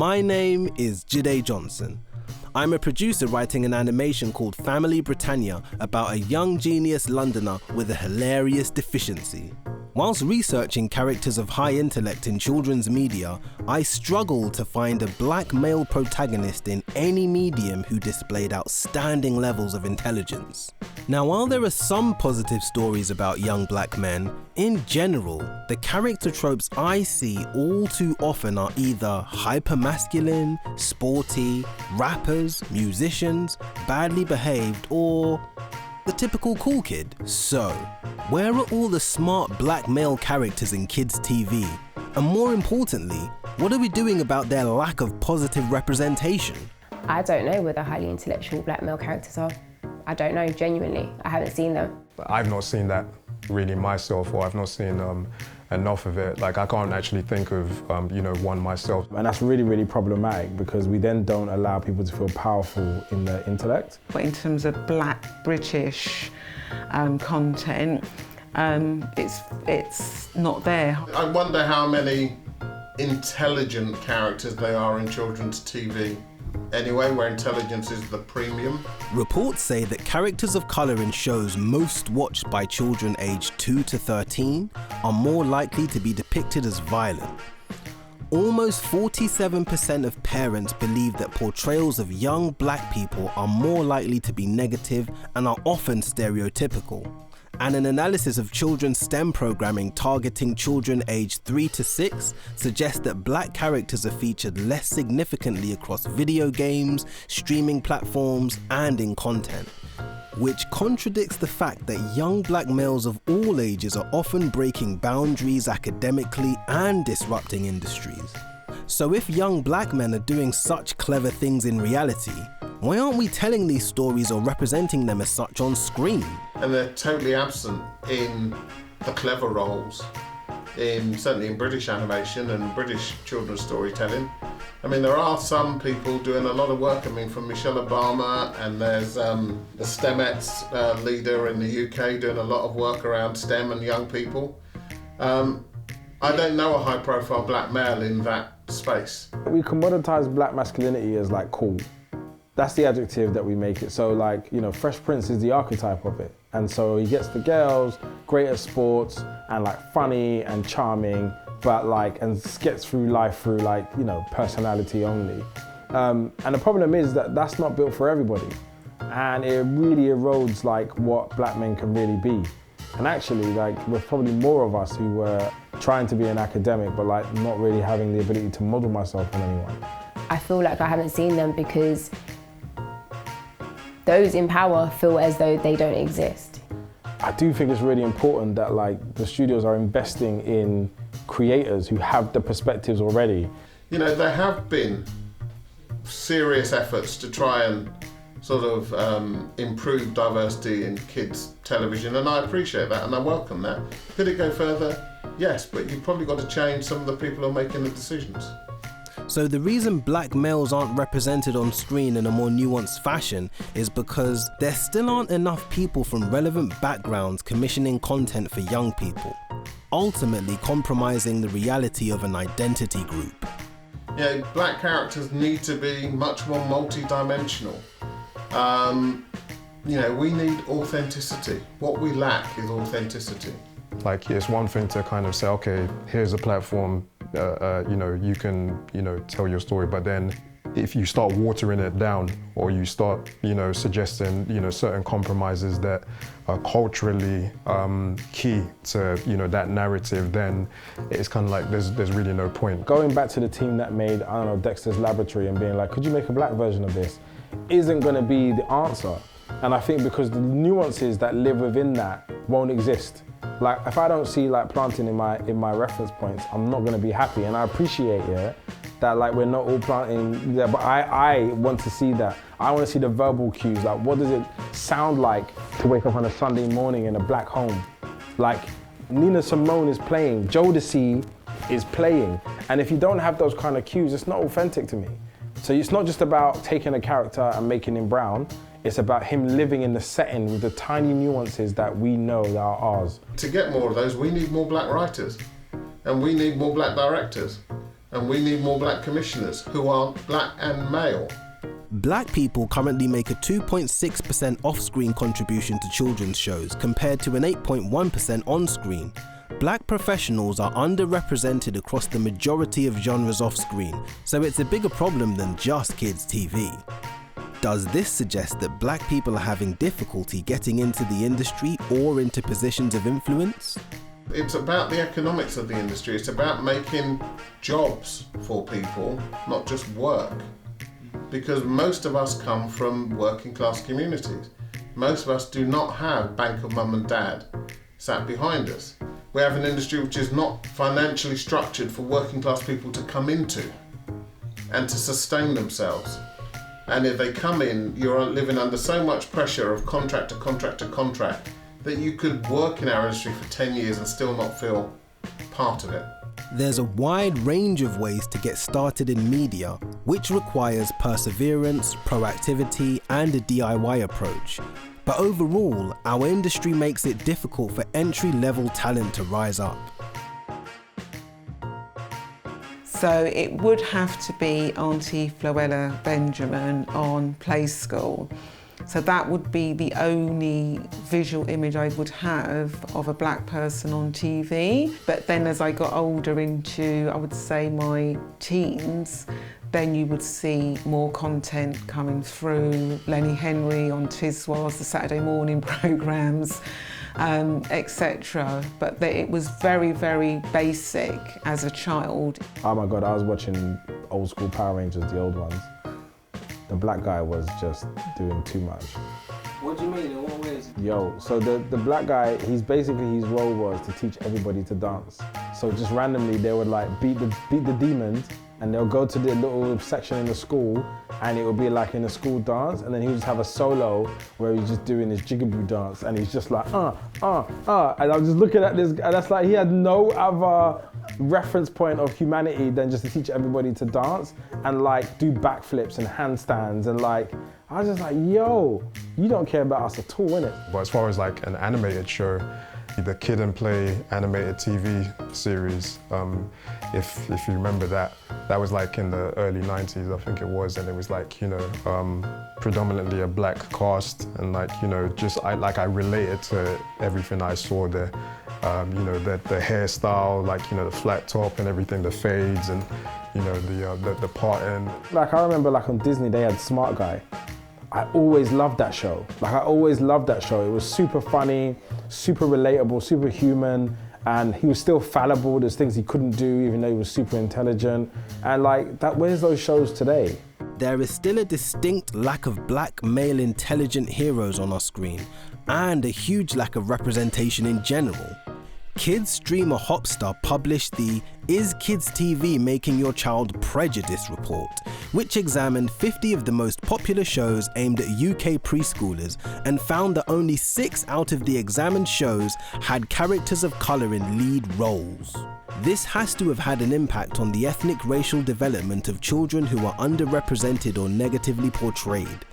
My name is Jide Johnson. I'm a producer writing an animation called Family Britannia about a young genius Londoner with a hilarious deficiency. Whilst researching characters of high intellect in children's media, I struggled to find a black male protagonist in any medium who displayed outstanding levels of intelligence. Now, while there are some positive stories about young black men, in general, the character tropes I see all too often are either hyper-masculine, sporty, rappers, musicians, badly behaved, or the typical cool kid. So, where are all the smart black male characters in kids' TV? And more importantly, what are we doing about their lack of positive representation? I don't know where the highly intellectual black male characters are. I don't know, genuinely. I haven't seen them. I've not seen that really myself, or I've not seen enough of it. Like, I can't actually think of, one myself. And that's really, really problematic because we then don't allow people to feel powerful in their intellect. But in terms of black British content, it's not there. I wonder how many intelligent characters there are in children's TV. Anyway, where intelligence is the premium. Reports say that characters of colour in shows most watched by children aged 2 to 13 are more likely to be depicted as violent. Almost 47% of parents believe that portrayals of young black people are more likely to be negative and are often stereotypical. And an analysis of children's STEM programming targeting children aged 3 to 6 suggests that black characters are featured less significantly across video games, streaming platforms, and in content, which contradicts the fact that young black males of all ages are often breaking boundaries academically and disrupting industries. So if young black men are doing such clever things in reality, why aren't we telling these stories or representing them as such on screen? And they're totally absent in the clever roles, certainly in British animation and British children's storytelling. I mean, there are some people doing a lot of work. I mean, from Michelle Obama, and there's the STEMettes leader in the UK doing a lot of work around STEM and young people. I don't know a high-profile black male in that space. We commoditize black masculinity as like cool. That's the adjective that we make it. So like, Fresh Prince is the archetype of it. And so he gets the girls, great at sports, and like funny and charming, but like, and gets through life through like, personality only. And the problem is that that's not built for everybody. And it really erodes like what black men can really be. And actually, like, we're probably more of us who were trying to be an academic, but like not really having the ability to model myself on anyone. I feel like I haven't seen them because those in power feel as though they don't exist. I do think it's really important that like the studios are investing in creators who have the perspectives already. There have been serious efforts to try and sort of improve diversity in kids' television, and I appreciate that and I welcome that. Could it go further? Yes, but you've probably got to change some of the people who are making the decisions. So the reason black males aren't represented on screen in a more nuanced fashion is because there still aren't enough people from relevant backgrounds commissioning content for young people, ultimately compromising the reality of an identity group. Black characters need to be much more multi-dimensional. We need authenticity. What we lack is authenticity. Like, it's one thing to kind of say, okay, here's a platform, you can, tell your story, but then if you start watering it down, or you start, suggesting, certain compromises that are culturally key to, that narrative, then it's kind of like there's really no point. Going back to the team that made, Dexter's Laboratory and being like, could you make a black version of this, isn't going to be the answer. And I think because the nuances that live within that won't exist. Like, if I don't see like planting in my reference points, I'm not gonna be happy. And I appreciate that like we're not all planting there, but I want to see that. I want to see the verbal cues. Like, what does it sound like to wake up on a Sunday morning in a black home? Like, Nina Simone is playing, Jodeci is playing. And if you don't have those kind of cues, it's not authentic to me. So it's not just about taking a character and making him brown. It's about him living in the setting with the tiny nuances that we know that are ours. To get more of those, we need more black writers, and we need more black directors. And we need more black commissioners who are black and male. Black people currently make a 2.6% off-screen contribution to children's shows compared to an 8.1% on-screen. Black professionals are underrepresented across the majority of genres off-screen, so it's a bigger problem than just kids' TV. Does this suggest that black people are having difficulty getting into the industry or into positions of influence? It's about the economics of the industry. It's about making jobs for people, not just work. Because most of us come from working class communities. Most of us do not have bank of mum and dad sat behind us. We have an industry which is not financially structured for working class people to come into and to sustain themselves. And if they come in, you're living under so much pressure of contract to contract to contract that you could work in our industry for 10 years and still not feel part of it. There's a wide range of ways to get started in media, which requires perseverance, proactivity, and a DIY approach. But overall, our industry makes it difficult for entry-level talent to rise up. So it would have to be Auntie Floella Benjamin on Play School. So that would be the only visual image I would have of a black person on TV. But then as I got older into, I would say, my teens, then you would see more content coming through. Lenny Henry on Tiswas, the Saturday morning programmes, etc. But it was very, very basic as a child. Oh my God, I was watching old school Power Rangers, the old ones. The black guy was just doing too much. What do you mean? In what ways? Yo, so the black guy, his role was to teach everybody to dance. So just randomly they would like beat the demons, and they'll go to the little section in the school, and it would be like in a school dance, and then he would just have a solo where he's just doing his jigaboo dance, and he's just like, and I'm just looking at this, and that's like, he had no other reference point of humanity than just to teach everybody to dance and like do backflips and handstands, and like, I was just like, yo, you don't care about us at all, innit? But as far as like an animated show, the Kid and Play animated TV series, if you remember that was like in the early 90s, I think it was, and it was like, you know, predominantly a black cast, and like, you know, just I related to everything I saw there. You know, the hairstyle, like, you know, the flat top and everything, the fades, and, you know, the parting. Like, I remember like on Disney they had Smart Guy. I always loved that show. Like, I always loved that show. It was super funny, super relatable, super human, and he was still fallible. There's things he couldn't do even though he was super intelligent. And like, where's those shows today? There is still a distinct lack of black male intelligent heroes on our screen, and a huge lack of representation in general. Kids streamer Hopstar published the Is Kids TV Making Your Child Prejudice report, which examined 50 of the most popular shows aimed at UK preschoolers and found that only 6 out of the examined shows had characters of colour in lead roles. This has to have had an impact on the ethnic racial development of children who are underrepresented or negatively portrayed.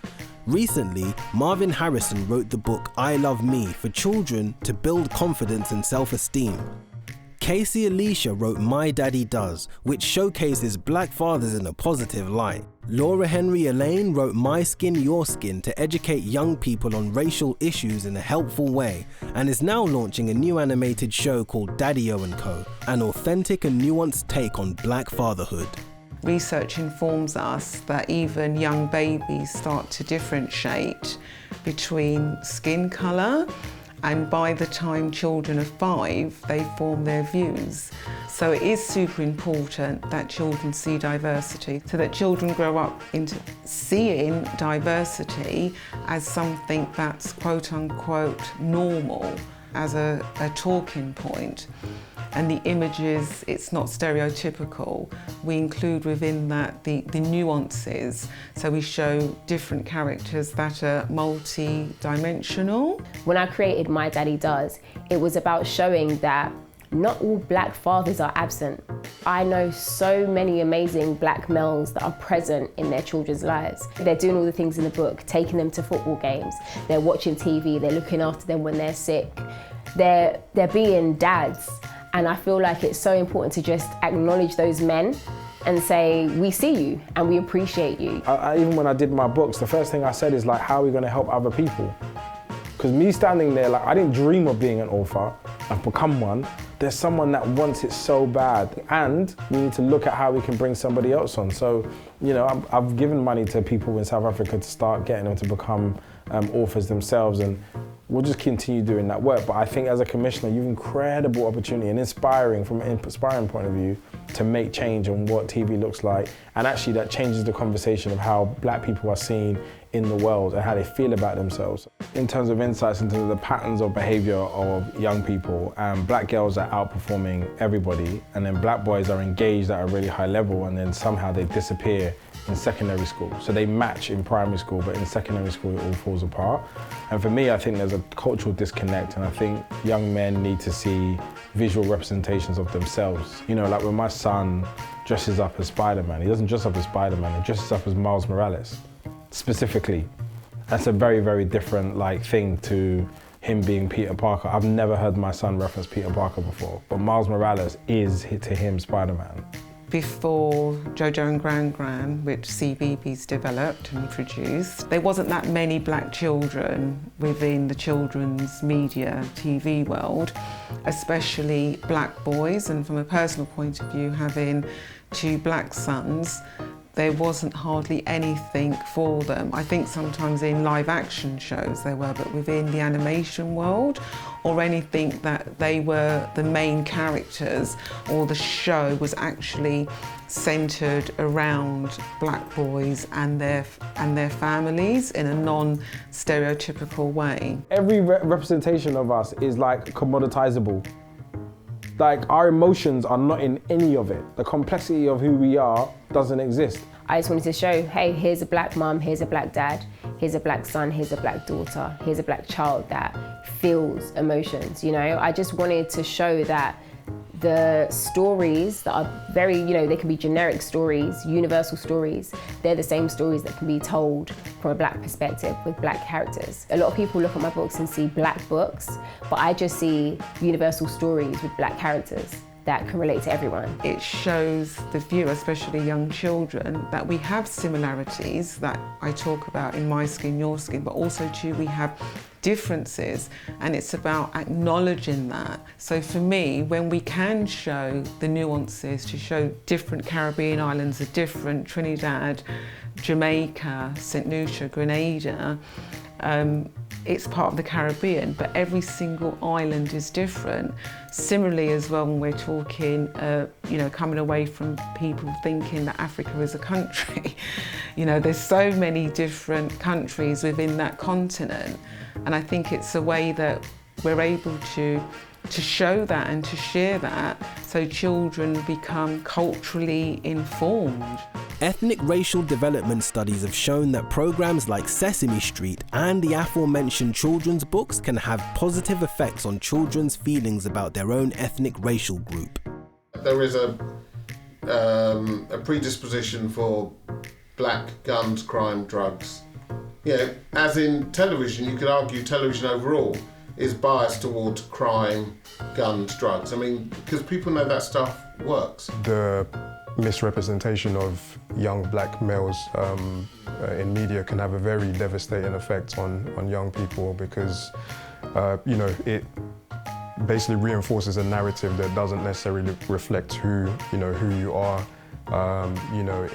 Recently, Marvin Harrison wrote the book I Love Me for children to build confidence and self-esteem. Casey Alicia wrote My Daddy Does, which showcases black fathers in a positive light. Laura Henry Elaine wrote My Skin, Your Skin to educate young people on racial issues in a helpful way, and is now launching a new animated show called Daddy-O & Co, an authentic and nuanced take on black fatherhood. Research informs us that even young babies start to differentiate between skin colour, and by the time children are 5, they form their views. So it is super important that children see diversity, so that children grow up into seeing diversity as something that's quote unquote normal, as a talking point. And the images, it's not stereotypical. We include within that the nuances. So we show different characters that are multi-dimensional. When I created My Daddy Does, it was about showing that not all black fathers are absent. I know so many amazing black males that are present in their children's lives. They're doing all the things in the book, taking them to football games, they're watching TV, they're looking after them when they're sick. They're being dads. And I feel like it's so important to just acknowledge those men and say, we see you and we appreciate you. Even when I did my books, the first thing I said is like, how are we going to help other people? Because me standing there, like, I didn't dream of being an author. I've become one. There's someone that wants it so bad, and we need to look at how we can bring somebody else on. So, you know, I've given money to people in South Africa to start getting them to become authors themselves, and we'll just continue doing that work. But I think as a commissioner, you have incredible opportunity and inspiring from an inspiring point of view to make change on what TV looks like. And actually that changes the conversation of how black people are seen in the world and how they feel about themselves. In terms of insights into the patterns of behavior of young people, black girls are outperforming everybody, and then black boys are engaged at a really high level, and then somehow they disappear in secondary school. So they match in primary school, but in secondary school it all falls apart. And for me, I think there's a cultural disconnect, and I think young men need to see visual representations of themselves. You know, like when my son dresses up as Spider-Man, he doesn't dress up as Spider-Man, he dresses up as Miles Morales, specifically. That's a very, very different thing to him being Peter Parker. I've never heard my son reference Peter Parker before, but Miles Morales is to him Spider-Man. Before Jojo and Gran Gran, which CBeebies developed and produced, there wasn't that many black children within the children's media TV world, especially black boys. And from a personal point of view, having 2 black sons, there wasn't hardly anything for them. I think sometimes in live action shows there were, but within the animation world or anything that they were the main characters or the show was actually centred around black boys and their families in a non-stereotypical way. Every representation of us is like commoditizable. Like, our emotions are not in any of it. The complexity of who we are doesn't exist. I just wanted to show, hey, here's a black mum, here's a black dad, here's a black son, here's a black daughter, here's a black child that feels emotions, you know? I just wanted to show that the stories that are very, you know, they can be generic stories, universal stories. They're the same stories that can be told from a black perspective with black characters. A lot of people look at my books and see black books, but I just see universal stories with black characters that can relate to everyone. It shows the viewer, especially young children, that we have similarities that I talk about in My Skin, Your Skin, but also too we have differences, and it's about acknowledging that. So for me, when we can show the nuances, to show different Caribbean islands are different, Trinidad, Jamaica, St. Lucia, Grenada, it's part of the Caribbean, but every single island is different. Similarly as well, when we're talking, you know, coming away from people thinking that Africa is a country, you know, there's so many different countries within that continent. And I think it's a way that we're able to show that and to share that so children become culturally informed. Ethnic racial development studies have shown that programs like Sesame Street and the aforementioned children's books can have positive effects on children's feelings about their own ethnic racial group. There is a predisposition for black guns, crime, drugs. You know, as in television, you could argue television overall is biased towards crime, guns, drugs. I mean, because people know that stuff works. The misrepresentation of young black males in media can have a very devastating effect on young people, because you know, it basically reinforces a narrative that doesn't necessarily reflect who you are. You know,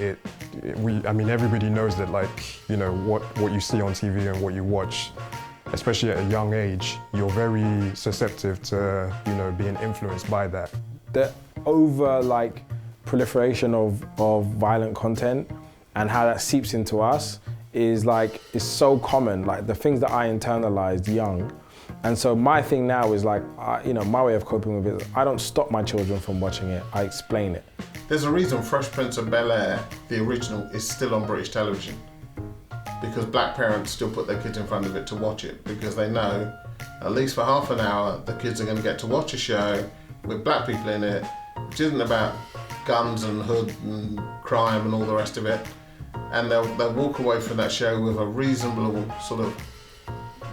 I mean, everybody knows that, like, you know, what you see on TV and what you watch, especially at a young age, you're very susceptible to, you know, being influenced by that. The proliferation of violent content and how that seeps into us is so common. Like, the things that I internalized young. And so my thing now is you know, my way of coping with it, I don't stop my children from watching it, I explain it. There's a reason Fresh Prince of Bel-Air, the original, is still on British television. Because black parents still put their kids in front of it to watch it, because they know, at least for half an hour, the kids are going to get to watch a show with black people in it, which isn't about guns and hood and crime and all the rest of it. And they'll walk away from that show with a reasonable sort of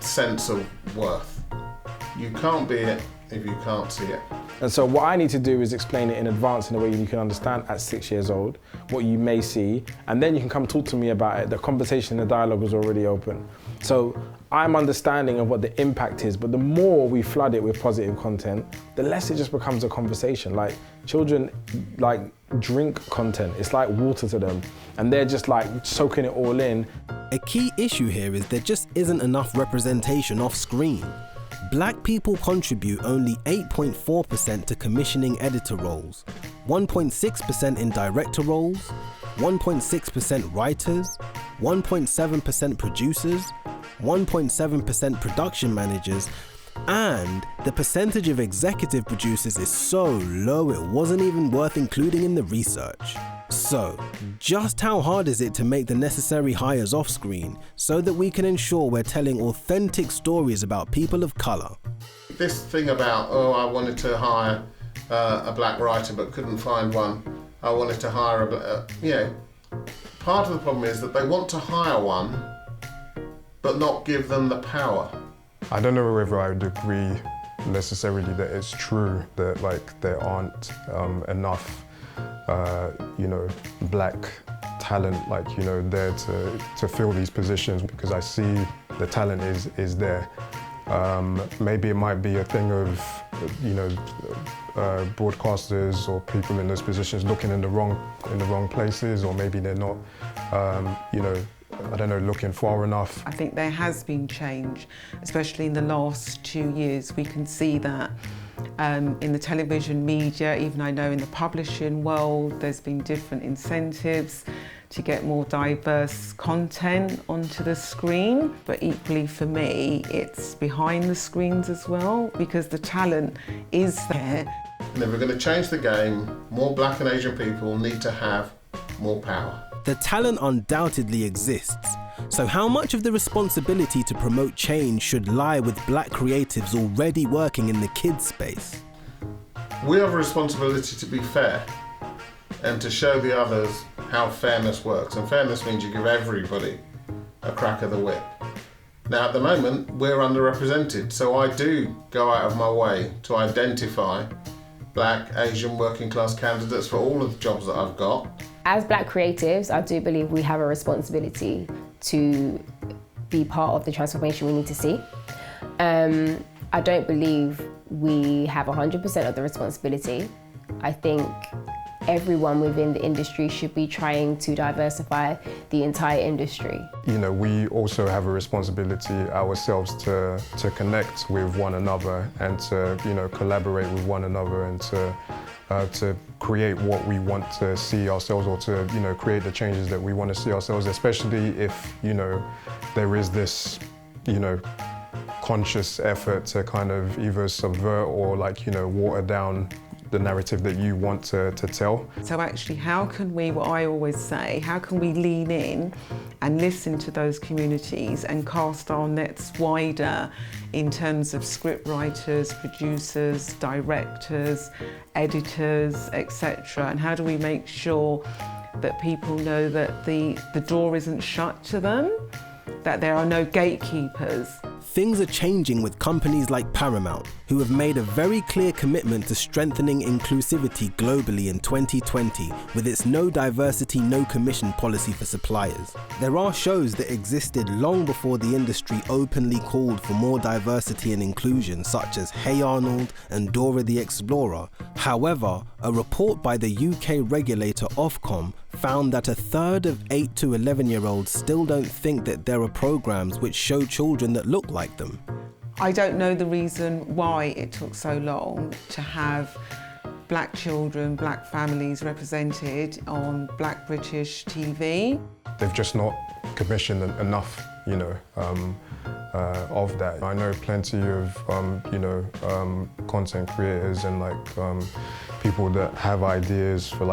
sense of worth. You can't be if you can't see it. And so what I need to do is explain it in advance in a way you can understand at 6 years old, what you may see, and then you can come talk to me about it. The conversation, the dialogue is already open. So I'm understanding of what the impact is, but the more we flood it with positive content, the less it just becomes a conversation. Like, children like drink content. It's like water to them, and they're just like soaking it all in. A key issue here is there just isn't enough representation off screen. Black people contribute only 8.4% to commissioning editor roles, 1.6% in director roles, 1.6% writers, 1.7% producers, 1.7% production managers, and the percentage of executive producers is so low it wasn't even worth including in the research. So, just how hard is it to make the necessary hires off screen so that we can ensure we're telling authentic stories about people of colour? This thing about, oh, I wanted to hire a black writer but couldn't find one. I wanted to hire part of the problem is that they want to hire one but not give them the power. I don't know whether I would agree necessarily that it's true that like there aren't enough black talent there to fill these positions, because I see the talent is there. Maybe it might be a thing of broadcasters or people in those positions looking in the wrong places, or maybe they're not I don't know, looking far enough. I think there has been change, especially in the last 2 years. We can see that in the television media, even I know in the publishing world, there's been different incentives to get more diverse content onto the screen. But equally for me, it's behind the screens as well, because the talent is there. And if we're going to change the game, more black and Asian people need to have more power. The talent undoubtedly exists, so how much of the responsibility to promote change should lie with black creatives already working in the kids space? We have a responsibility to be fair and to show the others how fairness works. And fairness means you give everybody a crack of the whip. Now at the moment, we're underrepresented, so I do go out of my way to identify black, Asian, working class candidates for all of the jobs that I've got. As black creatives, I do believe we have a responsibility to be part of the transformation we need to see. I don't believe we have 100% of the responsibility. I think everyone within the industry should be trying to diversify the entire industry. We also have a responsibility ourselves to connect with one another and to, collaborate with one another and to create what we want to see ourselves, or to, create the changes that we want to see ourselves, especially if, there is this, conscious effort to kind of either subvert or water down the narrative that you want to tell. So actually, how can we, what I always say, how can we lean in and listen to those communities and cast our nets wider in terms of script writers, producers, directors, editors, etc. And how do we make sure that people know that the door isn't shut to them, that there are no gatekeepers? Things are changing with companies like Paramount, who have made a very clear commitment to strengthening inclusivity globally in 2020 with its no diversity, no commission policy for suppliers. There are shows that existed long before the industry openly called for more diversity and inclusion, such as Hey Arnold and Dora the Explorer. However, a report by the UK regulator Ofcom found that 1/3 of 8 to 11-year-olds still don't think that there are programs which show children that look like them. I don't know the reason why it took so long to have black children, black families represented on black British TV. They've just not commissioned enough, of that. I know plenty of, content creators and people that have ideas for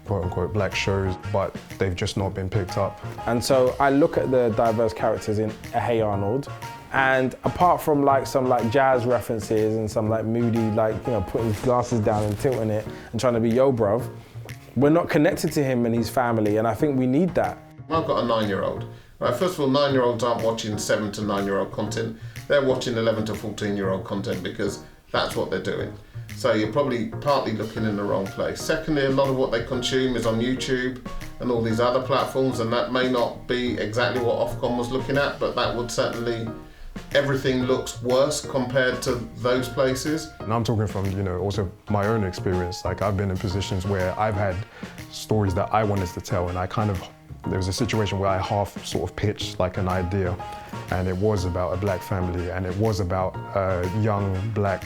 quote-unquote black shows, but they've just not been picked up. And so I look at the diverse characters in Hey Arnold, and apart from some jazz references and some moody, putting his glasses down and tilting it and trying to be yo bruv, we're not connected to him and his family, and I think we need that. I've got a 9-year-old. Right, first of all, 9-year-olds aren't watching 7 to 9-year-old content. they're watching 11 to 14-year-old content because that's what they're doing. So you're probably partly looking in the wrong place. Secondly, a lot of what they consume is on YouTube and all these other platforms, and that may not be exactly what Ofcom was looking at, but that would certainly, everything looks worse compared to those places. And I'm talking from, also my own experience. Like, I've been in positions where I've had stories that I wanted to tell, and there was a situation where I half sort of pitched like an idea, and it was about a black family, and it was about a young black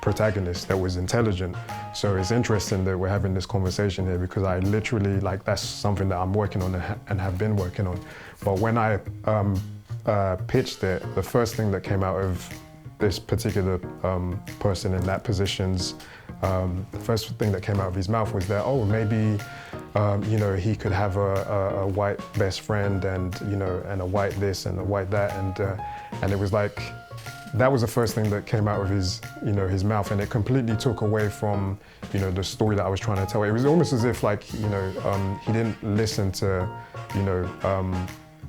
protagonist that was intelligent. So it's interesting that we're having this conversation here, because I literally, that's something that I'm working on and have been working on. But when I pitched it, the first thing that came out of this particular person in that position's, the first thing that came out of his mouth was that, maybe he could have a white best friend and a white this and a white that, and it was like, that was the first thing that came out of his mouth, and it completely took away from the story that I was trying to tell. It was almost as if he didn't listen to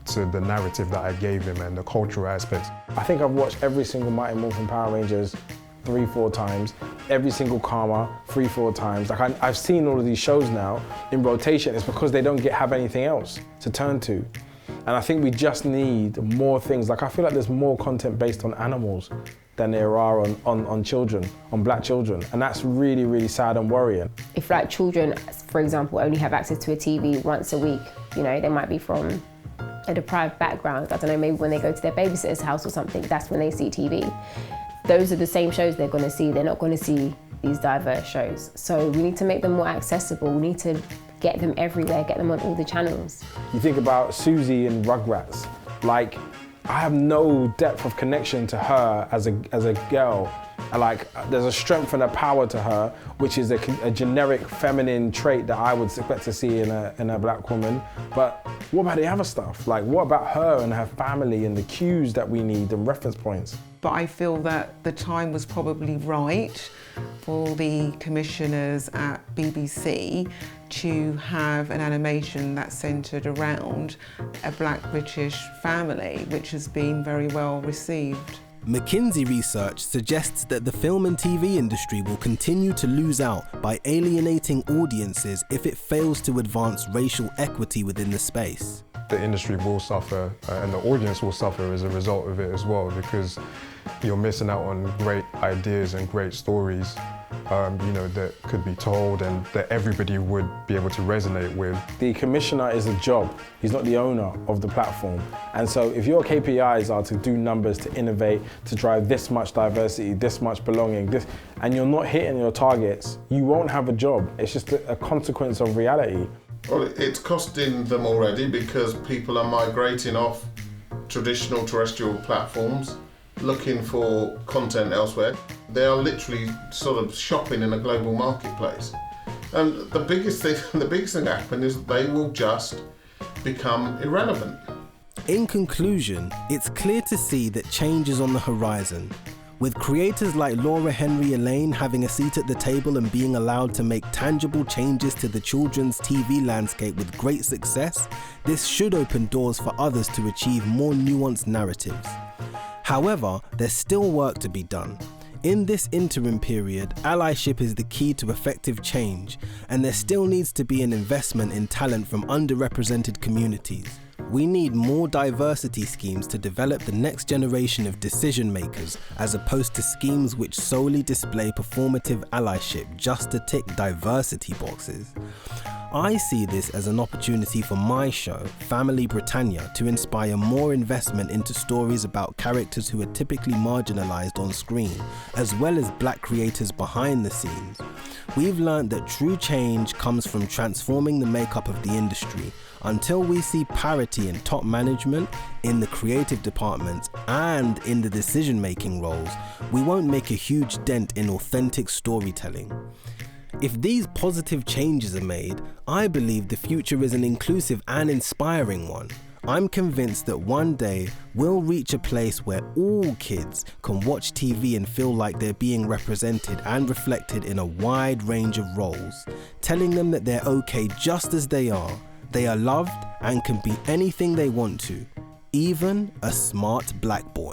to the narrative that I gave him and the cultural aspects. I think I've watched every single Mighty Morphin Power Rangers 3-4 times, every single Karma 3-4 times. I've seen all of these shows now in rotation. It's because they don't have anything else to turn to. And I think we just need more things. I feel like there's more content based on animals than there are on children, on black children. And that's really, really sad and worrying. If children, for example, only have access to a TV once a week, they might be from a deprived background. I don't know, maybe when they go to their babysitter's house or something, that's when they see TV. Those are the same shows they're going to see. They're not going to see these diverse shows. So we need to make them more accessible. We need to get them everywhere, get them on all the channels. You think about Susie and Rugrats. I have no depth of connection to her as a girl. There's a strength and a power to her, which is a generic feminine trait that I would expect to see in a black woman. But what about the other stuff? What about her and her family and the cues that we need and reference points? But I feel that the time was probably right for the commissioners at BBC to have an animation that's centred around a black British family, which has been very well received. McKinsey research suggests that the film and TV industry will continue to lose out by alienating audiences if it fails to advance racial equity within the space. The industry will suffer and the audience will suffer as a result of it as well, because you're missing out on great ideas and great stories that could be told and that everybody would be able to resonate with. The commissioner is a job. He's not the owner of the platform. And so if your KPIs are to do numbers, to innovate, to drive this much diversity, this much belonging, and you're not hitting your targets, you won't have a job. It's just a consequence of reality. Well, it's costing them already, because people are migrating off traditional terrestrial platforms, looking for content elsewhere. They are literally sort of shopping in a global marketplace. And the biggest thing that happen is they will just become irrelevant. In conclusion, it's clear to see that change is on the horizon. With creators like Laura Henry Elaine having a seat at the table and being allowed to make tangible changes to the children's TV landscape with great success, this should open doors for others to achieve more nuanced narratives. However, there's still work to be done. In this interim period, allyship is the key to effective change, and there still needs to be an investment in talent from underrepresented communities. We need more diversity schemes to develop the next generation of decision makers, as opposed to schemes which solely display performative allyship just to tick diversity boxes. I see this as an opportunity for my show, Family Britannia, to inspire more investment into stories about characters who are typically marginalised on screen, as well as black creators behind the scenes. We've learned that true change comes from transforming the makeup of the industry. Until we see parity in top management, in the creative departments, and in the decision-making roles, we won't make a huge dent in authentic storytelling. If these positive changes are made, I believe the future is an inclusive and inspiring one. I'm convinced that one day we'll reach a place where all kids can watch TV and feel like they're being represented and reflected in a wide range of roles, telling them that they're okay just as they are loved and can be anything they want to. even a smart black boy.